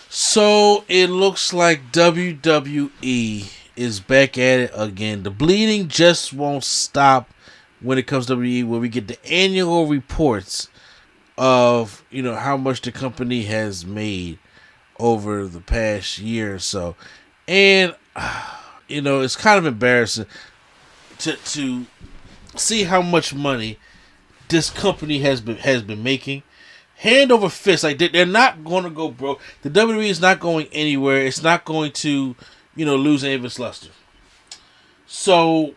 So it looks like WWE is back at it again. The bleeding just won't stop when it comes to WWE, where we get the annual reports of how much the company has made over the past year or so, and it's kind of embarrassing to see how much money this company has been making. Hand over fist, like they're not going to go broke. The WWE is not going anywhere. It's not going to, lose any of its luster. So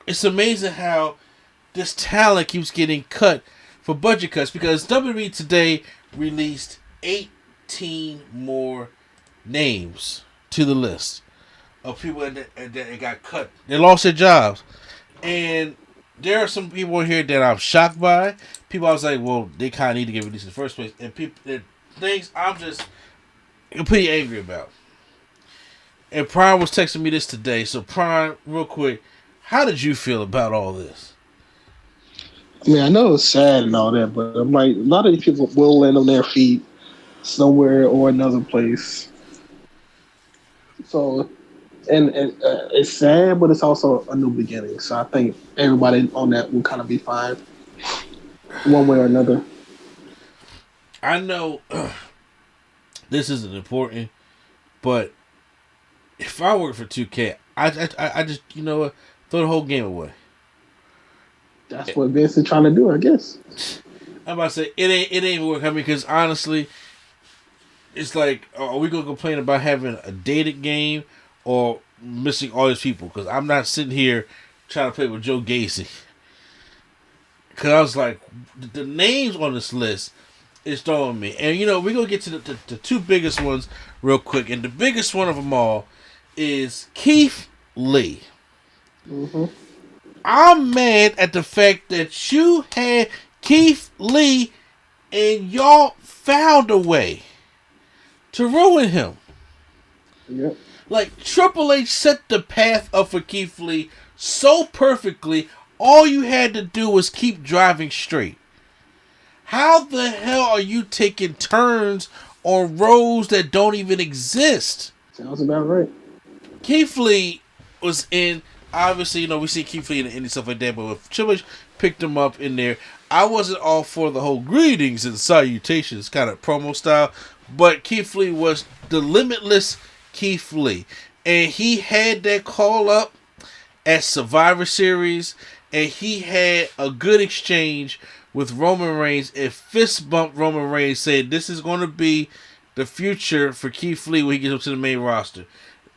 it's amazing how this talent keeps getting cut for budget cuts, because WWE today released 18 more names to the list of people that got cut. They lost their jobs, and there are some people here that I'm shocked by. People I was like, well, they kind of need to get released in the first place. And things I'm just completely angry about. And Prime was texting me this today. So Prime, real quick, how did you feel about all this? I mean, I know it's sad and all that, but I'm like, a lot of these people will land on their feet somewhere or another place. So, and it's sad, but it's also a new beginning. So I think everybody on that will kind of be fine, one way or another. I know this isn't important, but if I work for 2K, I just what, throw the whole game away. That's what Vince is trying to do, I guess. I'm about to say it ain't even work. I mean, because honestly, it's like, are we gonna complain about having a dated game or missing all these people? Because I'm not sitting here trying to play with Joe Gacy. Because I was like, the names on this list is throwing me. And we're gonna get to the two biggest ones real quick. And the biggest one of them all is Keith Lee. Mm-hmm. I'm mad at the fact that you had Keith Lee and y'all found a way to ruin him. Yep. Like, Triple H set the path up for Keith Lee so perfectly, all you had to do was keep driving straight. How the hell are you taking turns on roads that don't even exist? Sounds about right. Keith Lee was in, obviously, we see Keith Lee in the indie stuff like that, but if Triple H picked him up in there, I wasn't all for the whole greetings and salutations kind of promo style, but Keith Lee was the limitless Keith Lee. And he had that call up at Survivor Series, and he had a good exchange with Roman Reigns and fist bumped Roman Reigns, saying this is going to be the future for Keith Lee when he gets up to the main roster.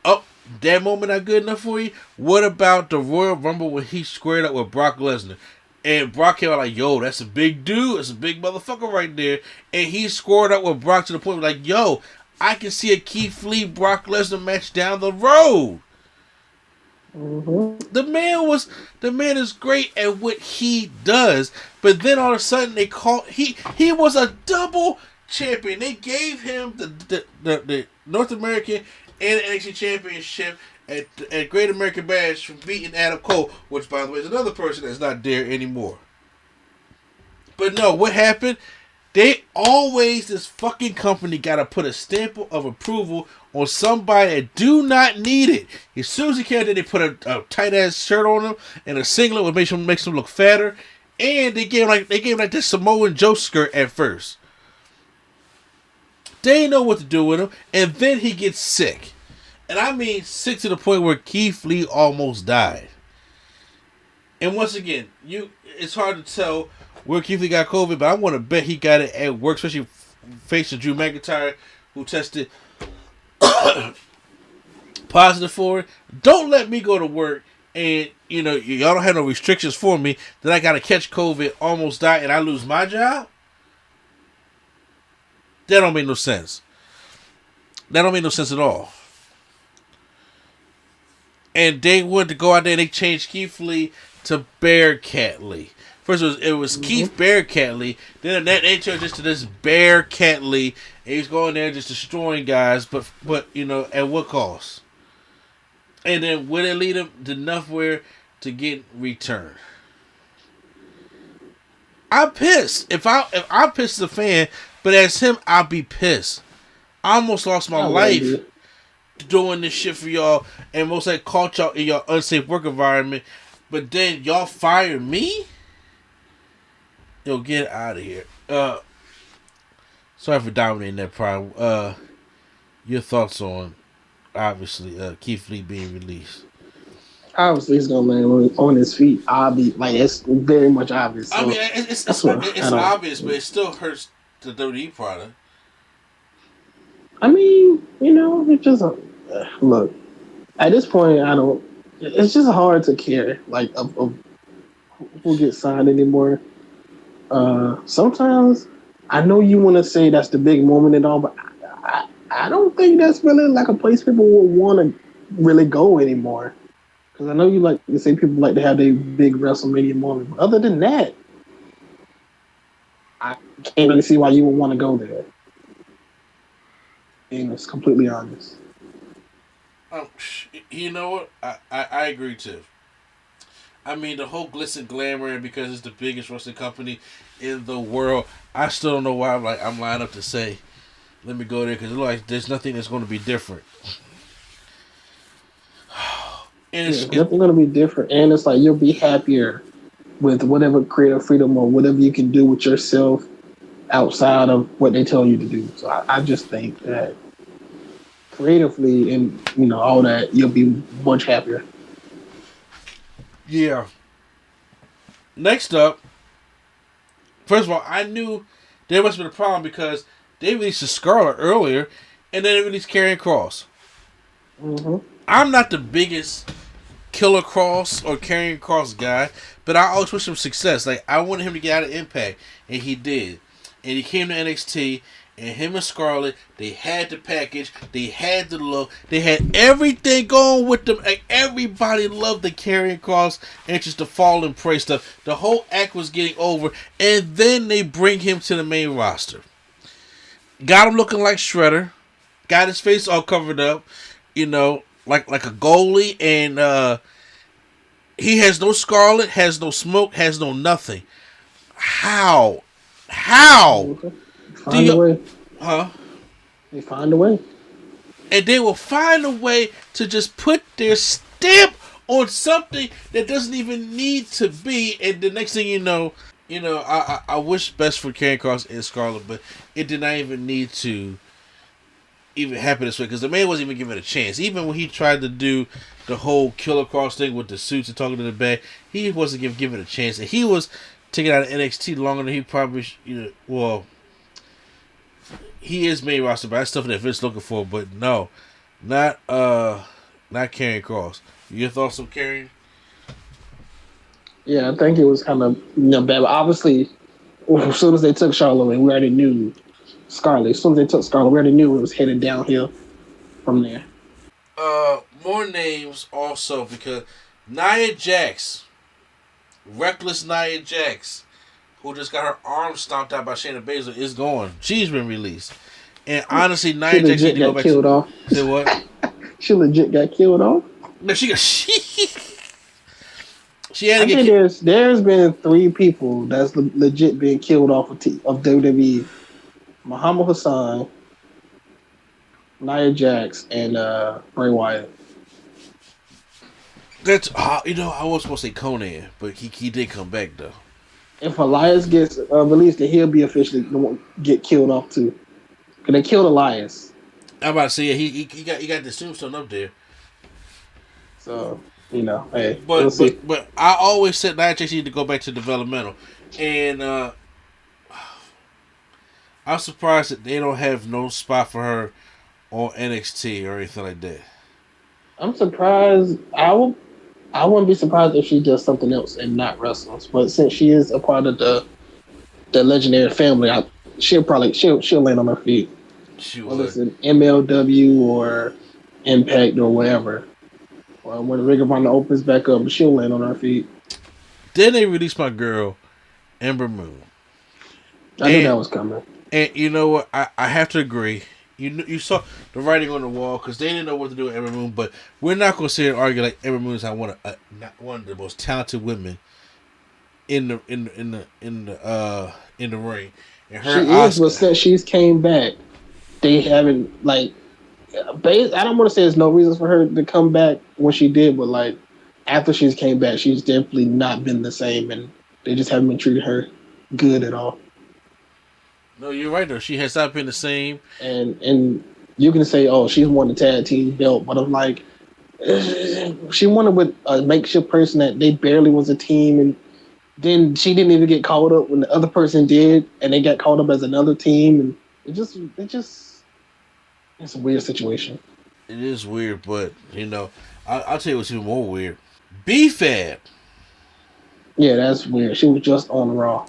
Oh, that moment not good enough for you? What about the Royal Rumble when he squared up with Brock Lesnar? And Brock came out like, yo, that's a big dude. That's a big motherfucker right there. And he scored up with Brock to the point where like, yo, I can see a Keith Lee Brock Lesnar match down the road. Mm-hmm. The man is great at what he does, but then all of a sudden they he was a double champion. They gave him the North American and NXT Championship at Great American Bash from beating Adam Cole, which by the way is another person that's not there anymore. But no, what happened? This fucking company gotta put a stamp of approval on somebody that do not need it. As soon as he can, they put a tight ass shirt on him and a singlet which makes him look fatter. And they gave him like this Samoan Joe skirt at first. They didn't know what to do with him, and then he gets sick. And I mean sick to the point where Keith Lee almost died. And once again, it's hard to tell where Keith Lee got COVID, but I want to bet he got it at work, especially facing Drew McIntyre, who tested positive for it. Don't let me go to work and y'all don't have no restrictions for me, then I gotta catch COVID, almost die, and I lose my job. That don't make no sense. That don't make no sense at all. And they wanted to go out there and they changed Keith Lee to Bearcat Lee. First it was Keith Bearcat Lee. Then they turned just to this Bearcat Lee. And he's going there just destroying guys, but at what cost? And then would it lead him to nowhere to get returned? I'm pissed. If I'm pissed as a fan, but as him, I'll be pissed. I almost lost my life doing this shit for y'all, and most like caught y'all in your unsafe work environment. But then y'all fired me? Yo, get out of here. Sorry for dominating that prime. Your thoughts on obviously Keith Lee being released? Obviously, he's gonna land on his feet. It's very much obvious. So I mean, it's obvious, but it still hurts the WWE product. I mean, it just look. At this point, I don't. It's just hard to care of who gets signed anymore. Sometimes I know you want to say that's the big moment and all, but I don't think that's really like a place people will want to really go anymore. Because I know you like to say people like to have their big WrestleMania moment, but other than that, I can't really see why you would want to go there. And it's completely honest. You know what? I agree too. I mean, the whole glitz and glamour, and because it's the biggest wrestling company in the world, I still don't know why I'm lined up to say, let me go there, because there's nothing that's going to be different. And it's nothing going to be different, and it's like you'll be happier with whatever creative freedom or whatever you can do with yourself outside of what they tell you to do. So I just think that creatively and all that, you'll be much happier. Yeah. Next up, first of all, I knew there must have been a problem because they released the Scarlet earlier, and then they released Karrion Kross. Mm-hmm. I'm not the biggest Killer Kross or Karrion Kross guy, but I always wish him success. Like, I wanted him to get out of Impact, and he did. And he came to NXT, and him and Scarlett, they had the package, they had the look, they had everything going with them. Like, everybody loved the Karrion Kross and just the Fall and Prey stuff. The whole act was getting over, and then they bring him to the main roster. Got him looking like Shredder, got his face all covered up, like a goalie, and he has no Scarlet, has no smoke, has no nothing. How? Find a way. Huh? They find a way. And they will find a way to just put their stamp on something that doesn't even need to be. And the next thing you know, I wish best for Karrion Kross and Scarlett, but it did not even need to even happen this way because the man wasn't even given a chance. Even when he tried to do the whole Killer Kross thing with the suits and talking to the back, he wasn't given a chance. And he was taken out of NXT longer than he probably, he is main roster, but that's stuff that Vince looking for. But no, not Karrion Kross. Your thoughts on Karrion? Yeah, I think it was kind of bad. But obviously, as soon as they took Charlotte, we already knew Scarlett. As soon as they took Scarlett, we already knew it was headed downhill from there. More names also because Nia Jax, Reckless Nia Jax, who just got her arm stomped out by Shayna Baszler, is gone. She's been released. And honestly, Nia Jax need to go back killed to... off. Say what? She legit got killed off? No, she had to get killed. There's been 3 people that's legit been killed off of WWE. Muhammad Hassan, Nia Jax, and Bray Wyatt. That's I was supposed to say Conan, but he did come back though. If Elias gets released, then he'll be officially get killed off too. Cause they killed Elias. I'm about to say he got the tombstone up there. So hey, but I always said Nia Jax need to go back to developmental, and I'm surprised that they don't have no spot for her on NXT or anything like that. I'm surprised. I wouldn't be surprised if she does something else and not wrestling. But since she is a part of the legendary family, she'll land on her feet. She whether it's an MLW or Impact or whatever. Or when Ring of Honor opens back up, she'll land on her feet. Then they released my girl, Ember Moon. I knew that was coming. And you know what? I have to agree. You saw the writing on the wall because they didn't know what to do with Ember Moon. But we're not going to sit here and argue like Ember Moon is not one of the most talented women in the ring. And her she is, but since she's came back, they haven't like. I don't want to say there's no reason for her to come back when she did, but like after she's came back, she's definitely not been the same, and they just haven't been treating her good at all. No, you're right though. She has not been the same. And you can say, oh, she's won the tag team belt, but I'm like, she won it with a makeshift person that they barely was a team, and then she didn't even get called up when the other person did, and they got called up as another team, and it's a weird situation. It is weird, but I'll tell you what's even more weird. B-Fab. Yeah, that's weird. She was just on Raw.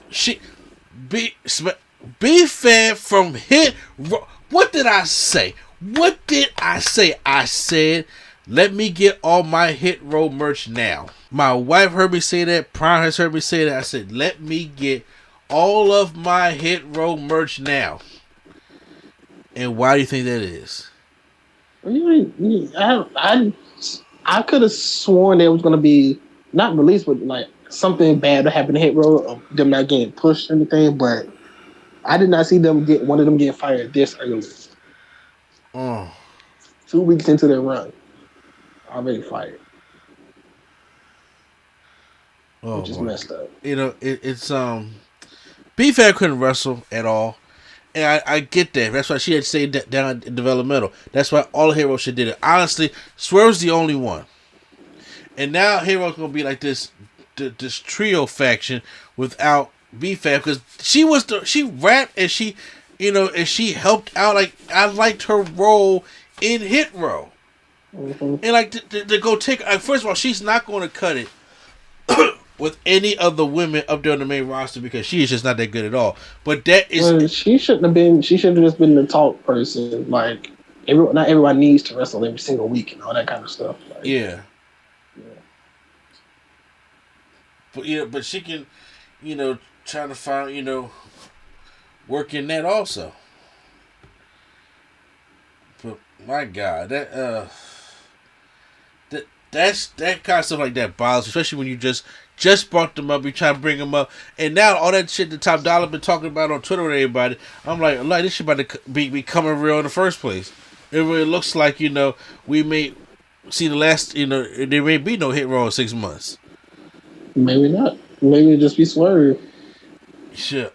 B-Fab from Hit Row. What did I say? What did I say? I said, let me get all my Hit Row merch now. My wife heard me say that. Prime has heard me say that. I said, let me get all of my Hit Row merch now. And why do you think that is? I could have sworn there was going to be, not released, but like something bad that happened to Hit Row, of them not getting pushed or anything, but I did not see one of them get fired this early. 2 weeks into their run, already fired. Which is messed up. It's B-Fab couldn't wrestle at all. And I get that. That's why she had stayed down in developmental. That's why all Hero shit did it. Honestly, Swerve's the only one. And now Hero's gonna be like this trio faction without B-Fab, because she rapped and she helped out. Like, I liked her role in Hit Row. Mm-hmm. And like to go take, first of all, she's not going to cut it with any of the women up there on the main roster, because she is just not that good at all. But that is, well, she shouldn't have been. She should have just been the talk person. Like, not everyone needs to wrestle every single week and all that kind of stuff. Like, yeah. But she can, try to find, work in that also. But my God, that kind of stuff like that bothers me, especially when you just brought them up, you try to bring them up, and now all that shit that Top Dollar been talking about on Twitter with everybody, I'm like, this shit about to be coming real in the first place. It really looks like, we may see the last, there may be no Hit Row in 6 months. Maybe not. Maybe it'll just be Swerve. Shit.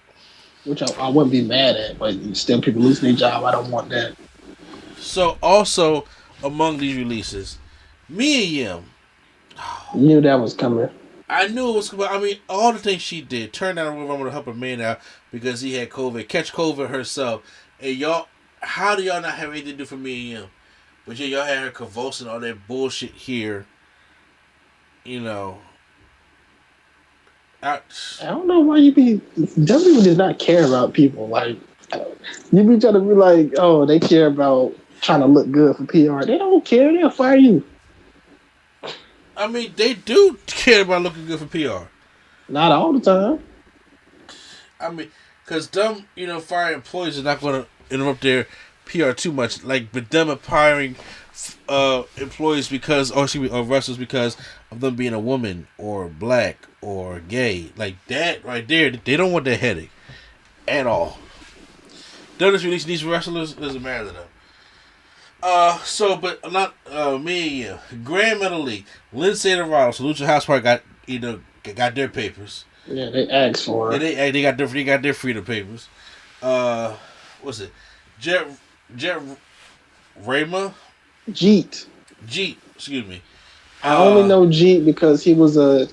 Which I wouldn't be mad at, but still people losing their job. I don't want that. So also among these releases, Mia Yim. Knew that was coming. I knew it was coming. I mean, all the things she did. Turned down a woman to help her man out because he had COVID. Catch COVID herself. And y'all, how do y'all not have anything to do for Mia Yim? But yeah, y'all had her convulsing all that bullshit here. I don't know why WWE does not care about people. Like, you be trying to be like, oh, they care about trying to look good for PR. They don't care. They'll fire you. I mean, they do care about looking good for PR. Not all the time. I mean, because them, fire employees are not going to interrupt their PR too much. Like, but them hiring employees or wrestlers because of them being a woman or black or gay, like that right there, they don't want that headache at all. They're just releasing these wrestlers, doesn't matter to them. But not me. Grand Metal League, Lindsay and Ronald, so Lucha House Party got their papers. Yeah, they asked for it. Yeah, they got their freedom papers. What's it? Jet Rayma? Jeet. Excuse me. I only know Jeet because he was on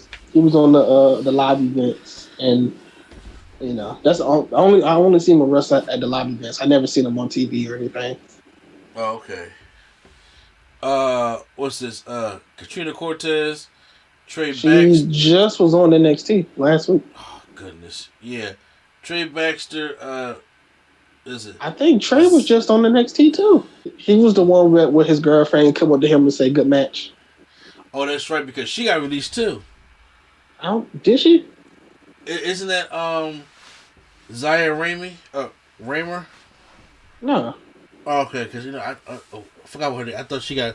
the live events, and that's I only seen him wrestle at the live events. I never seen him on TV or anything. Oh, okay. What's this? Katrina Cortez, Trey Baxter. She just was on NXT last week. Oh goodness, yeah. Trey Baxter. Is it? I think Trey was just on NXT too. He was the one where his girlfriend come up to him and say "good match." Oh, that's right, because she got released too. Did she? Isn't that Zaya Raymer? No. Oh, okay, because I forgot what her name. I thought she got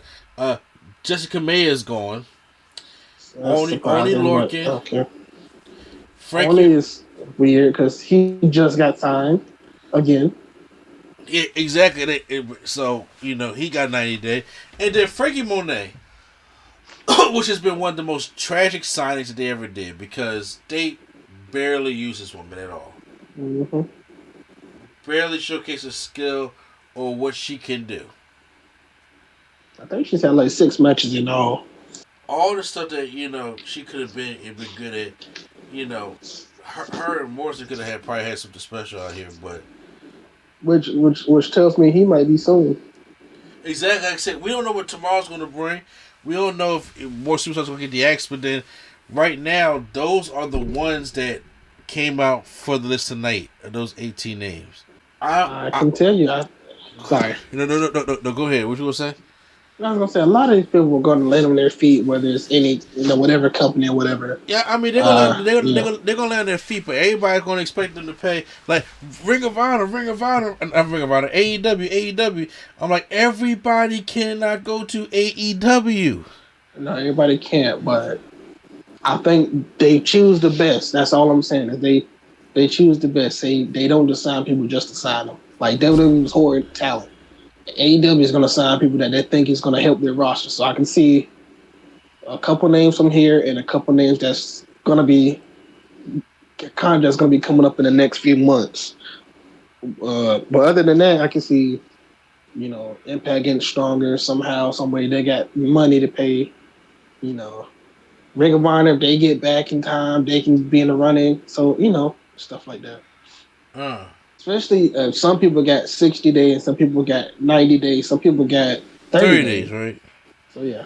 Jessica May is gone. Only Lorcan. Okay. Frankie is weird because he just got signed again. Yeah, exactly. So he got 90 days, and then Frankie Monet, which has been one of the most tragic signings that they ever did because they barely use this woman at all. Mm-hmm. Barely showcase her skill or what she can do. I think she's had like 6 matches in all. All the stuff that she could have been good at. Her and Morrison could have probably had something special out here, but Which tells me he might be soon. exactly like I said, we don't know what tomorrow's going to bring. We don't know if more superstars going to get the axe, but then right now those are the ones that came out for the list tonight. Those 18 names. I can tell you. Sorry. No. Go ahead. What you gonna say? I was gonna say a lot of these people were going to land on their feet, whether it's any whatever company or whatever. Yeah, I mean they're gonna land on their feet, but everybody's gonna expect them to pay like Ring of Honor, I'm Ring of Honor, AEW. I'm like everybody cannot go to AEW. No, everybody can't, but I think they choose the best. That's all I'm saying. Is they choose the best. They don't just sign people just to sign them. Like WWE was hoarding talent. AEW is going to sign people that they think is going to help their roster. So I can see a couple names from here and a couple names that's going to be coming up in the next few months. But other than that, I can see Impact getting stronger somehow, some way. They got money to pay. Ring of Honor, if they get back in time, they can be in the running. So stuff like that. Especially some people got 60 days, some people got 90 days, some people got 30 days, right? So yeah.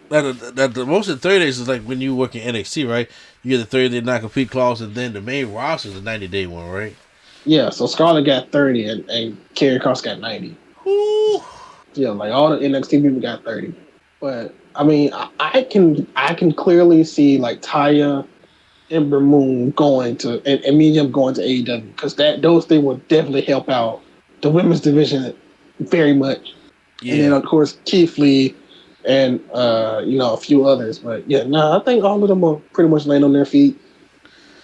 The most of 30 days is like when you work in NXT, right? You get the 30-day non-compete clause, and then the main roster is a 90-day one, right? Yeah, so Scarlett got 30 and Karrion Kross got 90. Ooh. Yeah, like all the NXT people got 30. But I mean, I can clearly see like Taya, Ember Moon going to and Medium going to AEW because those things will definitely help out the women's division very much. Yeah. And then of course Keith Lee and a few others. But yeah, I think all of them will pretty much land on their feet.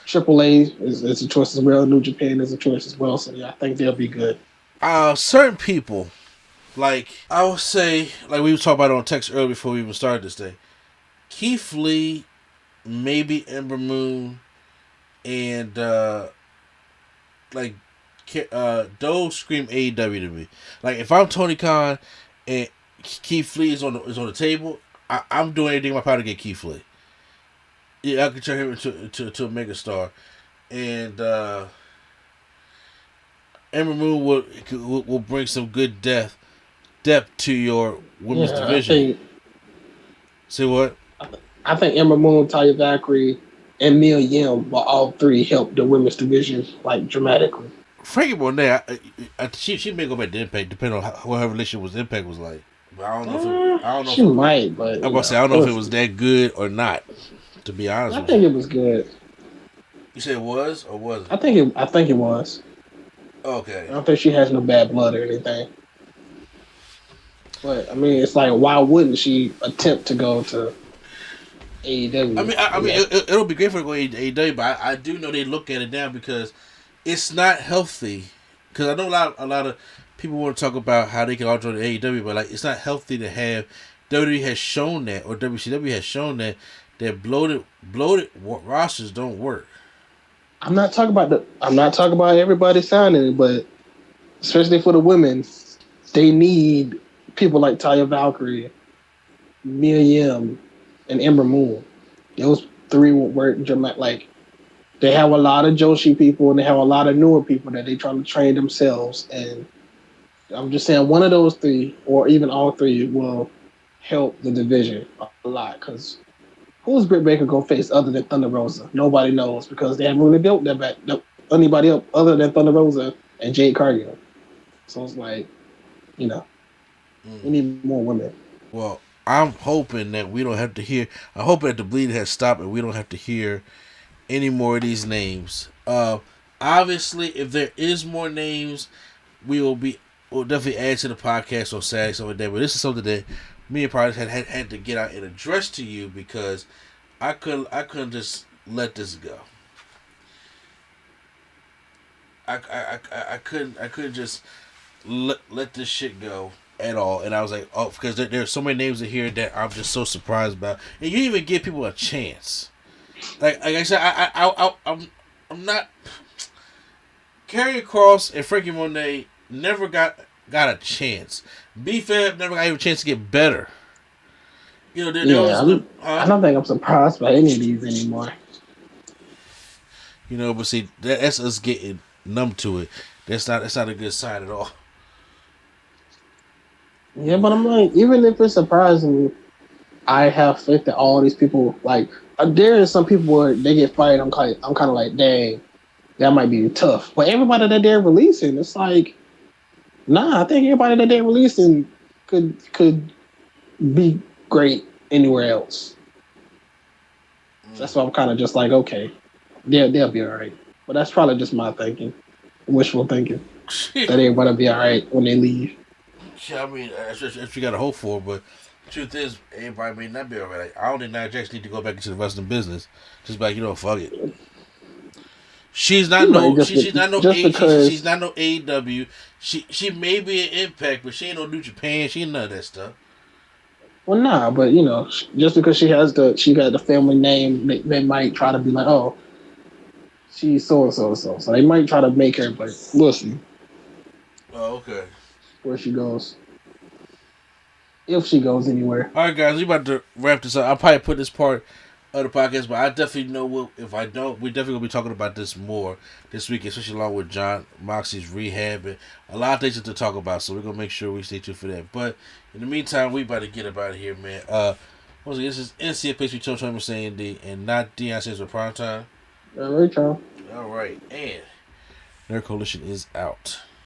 AAA is a choice as well. New Japan is a choice as well. So yeah, I think they'll be good. Certain people, like I would say, like we were talking about on text earlier before we even started this day, Keith Lee, maybe Ember Moon, and those scream AEW to me. Like if I'm Tony Khan and Keith Lee is on the table, I'm doing anything in my power to get Keith Lee. Yeah, I could turn him into a megastar, and Ember Moon will bring some good depth to your women's division. See what? I think Ember Moon, Taya Valkyrie, and Mia Yim will all three help the women's division like dramatically. Frankie Monet, she may go back to Impact, depending on what her relationship with Impact was like. But I don't know. She might, but I'm about to say I don't know if it was that good or not. To be honest, I think it was good. You said it was or wasn't? I think it was. Okay. I don't think she has no bad blood or anything. But I mean, it's like, why wouldn't she attempt to go to AEW? I mean, it'll be great for her to go to AEW, but I do know they look at it now because it's not healthy. Because I know a lot of people want to talk about how they can all join the AEW, but like it's not healthy to have. WWE has shown that, or WCW has shown that bloated rosters don't work. I'm not talking about everybody signing it, but especially for the women, they need people like Taya Valkyrie, Mia Yim, and Ember Moon. Those three will work. Like they have a lot of Joshi people and they have a lot of newer people that they trying to train themselves. And I'm just saying one of those three, or even all three, will help the division a lot. Because who's Britt Baker gonna face other than Thunder Rosa? Nobody knows because they haven't really built that back. Anybody up other than Thunder Rosa and Jade Cargill. So it's like, we need more women. Well, I'm hoping that we don't have to hear. I hope that the bleed has stopped and we don't have to hear any more of these names. Obviously, if there is more names, we'll definitely add to the podcast on Saturday, something like that. But this is something that me and Pryor had to get out and address to you because I couldn't just let this go. I couldn't just let this shit go at all. And I was like, oh, because there's so many names in here that I'm just so surprised about. And you didn't even give people a chance. Like I said, I'm not. Karrion Kross and Frankie Monet never got a chance. B-Fab never got even a chance to get better. You know, I don't think I'm surprised by any of these anymore. You know, but see, that's us getting numb to it. That's not a good sign at all. Yeah, but I'm like, even if it's surprising me, I have faith that all these people, like, there is some people where they get fired. I'm kind of like, dang, that might be tough. But everybody that they're releasing, it's like, nah, I think everybody that they're releasing could be great anywhere else. So that's why I'm kind of just like, okay, they'll be all right. But that's probably just my thinking, wishful thinking, that everybody will be all right when they leave. Yeah, I mean, that's what you got to hope for, but the truth is, everybody may not be alright. Like, I don't think Nia Jax need to go back into the wrestling business. Just be like, fuck it. She's not she's not no AEW. She may be an Impact, but she ain't no New Japan. She ain't none of that stuff. Well, nah, but just because she got the family name, they might try to be like, oh, she's so and so. So they might try to make her, but we'll see. Oh, okay. Where she goes. If she goes anywhere. All right, guys, we about to wrap this up. I'll probably put this part of the podcast, but I definitely know if I don't, we definitely gonna be talking about this more this week, especially along with John Moxley's rehab and a lot of things to talk about. So we're gonna make sure we stay tuned for that. But in the meantime, we about to get up out of here, man. Once again, this is NCFH Tom Thomas saying D and not Deion Sanders with Prime Time. All right, y'all. All right, and Nerd Coalition is out.